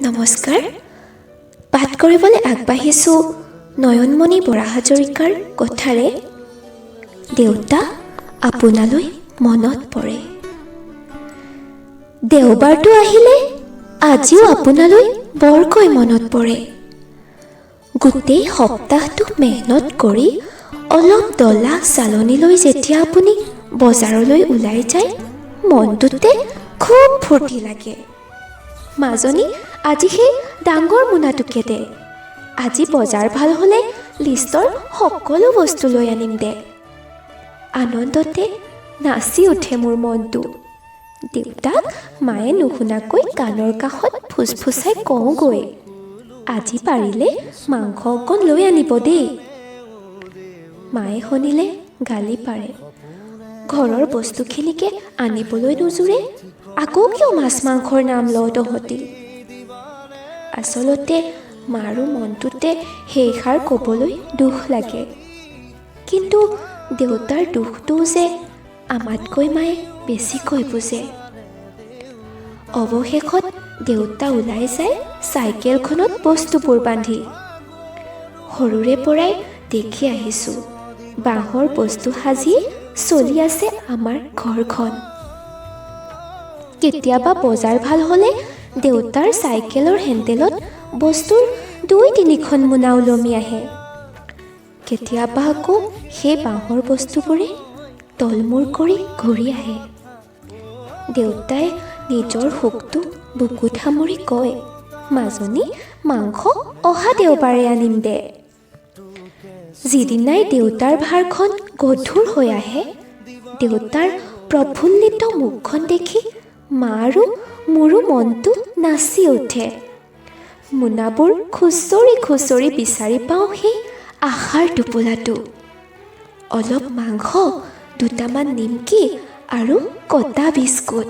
নমস্কাৰ। পাঠ কৰিবলৈ আগবাঢ়িছোঁ নয়নমণি বৰা হাজৰিকাৰ কথাৰে দেউতা আপোনালৈ মনত পৰে। দেওবাৰটো আহিলে আজিও আপোনালৈ বৰকৈ মনত পৰে। গোটেই সপ্তাহটো মেহনত কৰি অলপ ডলা চালনীলৈ যেতিয়া আপুনি বজাৰলৈ ওলাই যায়, মনটোতে খুব ফূৰ্তি লাগে। মাজনী আজি সেই ডাঙৰ মোনাটোকে দে, আজি বজাৰ ভাল হ'লে লিষ্টৰ সকলো বস্তু লৈ আনিম দে। আনন্দতে নাচি উঠে মোৰ মনটো। দেউতাক মায়ে নুশুনাকৈ কাণৰ কাষত ফুচফুচাই কওঁগৈ, আজি পাৰিলে মাংস অকণ লৈ আনিব দেই। মায়ে শুনিলে গালি পাৰে, ঘৰৰ বস্তুখিনিকে আনিবলৈ নোজোৰে, আকৌ কিয় মাছ মাংসৰ নাম লওঁ তহঁতি। আচলতে মাৰো মনটোতে সেইষাৰ ক'বলৈ দুখ লাগে, কিন্তু দেউতাৰ দুখটো যে আমাতকৈ মায়ে বেছিকৈ বুজে। অৱশেষত দেউতা ওলাই যায় চাইকেলখনত বস্তুবোৰ বান্ধি। সৰুৰে পৰাই দেখি আহিছোঁ বাঁহৰ বস্তু সাজি চলি আছে আমাৰ ঘৰখন। কেতিয়াবা বজাৰ ভাল হ'লে দেউতাৰ চাইকেলৰ হেণ্ডেলত বস্তুৰ 2-3খন মোনা ওলমি আহে। কেতিয়াবা আকৌ সেই বাঁহৰ বস্তুবোৰে তলমূৰ কৰি ঘূৰি আহে। দেউতাই নিজৰ সুখটো বুকুত সামৰি কয়, মাজনী মাংস অহা দেওবাৰে আনিম দে। যিদিনাই দেউতাৰ ভাৰখন গধুৰ হৈ আহে, দেউতাৰ প্ৰফুল্লিত মুখখন দেখি মা আৰু মোৰো মনটো নাচি উঠে। মোনাবোৰ খুচৰি খুচৰি বিচাৰি পাওঁ সেই আশাৰ টোপোলাটো। অলপ মাংস, 2টামান নিমকি আৰু কটা বিস্কুট।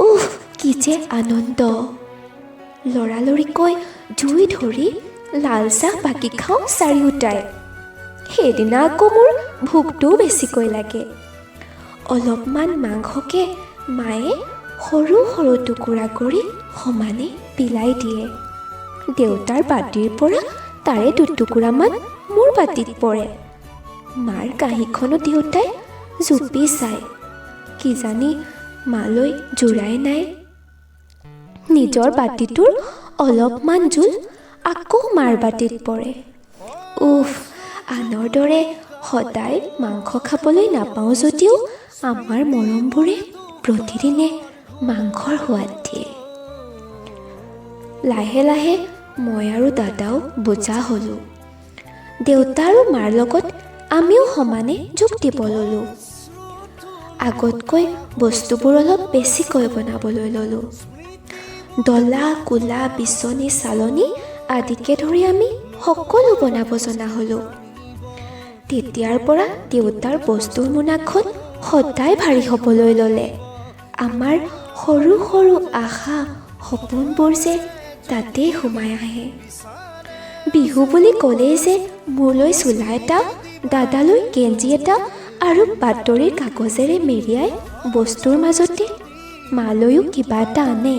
উফ, কি যে আনন্দ! লৰালৰিকৈ জুই ধৰি লাল চাহ বাকি খাওঁ চাৰিওটাই। সেইদিনা আকৌ মোৰ ভোকটোও বেছিকৈ লাগে। অলপমান মাংসকে মায়ে সৰু সৰু টুকুৰা কৰি সমানে বিলাই দিয়ে। দেউতাৰ বাতিৰ পৰা তাৰে 2টুকুৰামান মোৰ বাতিত পৰে। মাৰ কাঁহীখনো দেউতাই জুপি চায়, কিজানি মালৈ জোৰাই নাই। নিজৰ বাতিটোৰ অলপমান জোল আকৌ মাৰ বাতিত পৰে। উফ, আনৰ দৰে সদায় মাংস খাবলৈ নাপাওঁ যদিও আমাৰ মৰমবোৰে প্ৰতিদিনে মাংসৰ সোৱাদ দিয়ে। লাহে লাহে মই আৰু দাদাও বুজা হ'লোঁ। দেউতা আৰু মাৰ লগত আমিও সমানে যোগ দিব ল'লোঁ। আগতকৈ বস্তুবোৰ অলপ বেছিকৈ বনাবলৈ ল'লোঁ। ডলা, কোলা, বিচনী, চালনী আদিকে ধৰি আমি সকলো বনাব জনা হ'লোঁ। তেতিয়াৰ পৰা দেউতাৰ বস্তুৰ মোনাখন সদায় ভাৰী হ'বলৈ ল'লে। আমাৰ সৰু সৰু আশা সপোনবোৰ যে তাতেই সোমাই আহে। বিহু বুলি ক'লেই যে মোলৈ চোলা এটা, দাদালৈ গেঞ্জি এটা আৰু বাতৰিৰ কাগজেৰে মেৰিয়াই বস্তুৰ মাজতে মালৈও কিবা এটা আনে।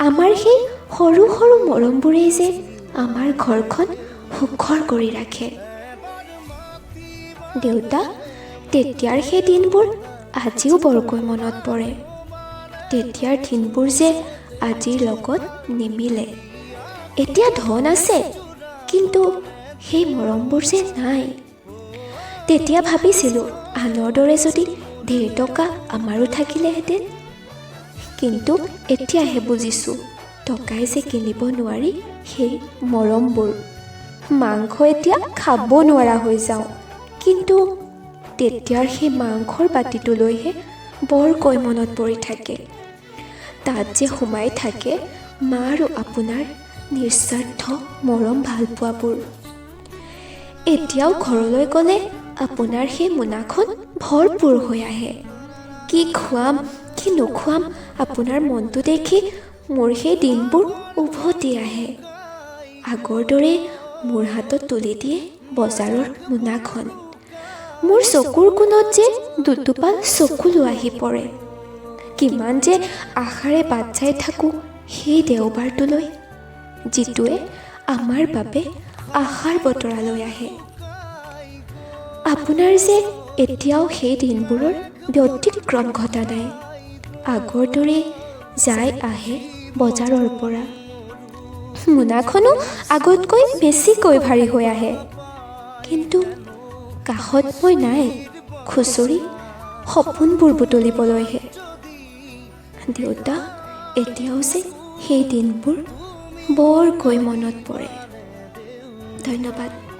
আমাৰ সেই সৰু সৰু মৰমবোৰেই যে আমাৰ ঘৰখন সুখৰ কৰি ৰাখে। দেউতা, তেতিয়াৰ সেই দিনবোৰ আজিও বৰকৈ মনত পৰে। তেতিয়াৰ দিনবোৰ যে আজিৰ লগত নিমিলে। এতিয়া ধন আছে, কিন্তু সেই মৰমবোৰ যে নাই। তেতিয়া ভাবিছিলোঁ আনৰ দৰে যদি ঢেৰ টকা আমাৰো থাকিলেহেঁতেন, কিন্তু এতিয়াহে বুজিছোঁ টকাই যে কিনিব নোৱাৰি সেই মৰমবোৰ। মাংস এতিয়া খাব নোৱাৰা হৈ যাওঁ, কিন্তু তেতিয়াৰ সেই মাংসৰ বাতিটোলৈহে বৰকৈ মনত পৰি থাকে। তাত যে সোমাই থাকে মা আৰু আপোনাৰ নিস্বাৰ্থ মৰম ভালপোৱাবোৰ। এতিয়াও ঘৰলৈ গ'লে আপোনাৰ সেই মোনাখন ভৰপূৰ হৈ আহে। কি খুৱাম কি নোখুৱাম আপোনাৰ মনটো দেখি মোৰ সেই দিনবোৰ উভতি আহে। আগৰ দৰে মোৰ হাতত তুলি দিয়ে বজাৰৰ মোনাখন। মোৰ চকুৰ কোণত যে দুটোপাল চকুলো আহি পৰে। কিমান যে আশাৰে বাট চাই থাকোঁ সেই দেওবাৰটোলৈ, যিটোৱে আমাৰ বাবে আশাৰ বতৰা লৈ আহে। আপোনাৰ যে এতিয়াও সেই দিনবোৰৰ ব্যতিক্ৰম ঘটা নাই। আগৰ দৰে যাই আহে বজাৰৰ পৰা। মোনাখনো আগতকৈ বেছিকৈ ভাৰী হৈ আহে। কিন্তু কাষত মই নাই খুচৰি সপোনবোৰ বুটলিবলৈহে। দেউতা, এতিয়াও যে সেই দিনবোৰ বৰকৈ মনত পৰে। ধন্যবাদ।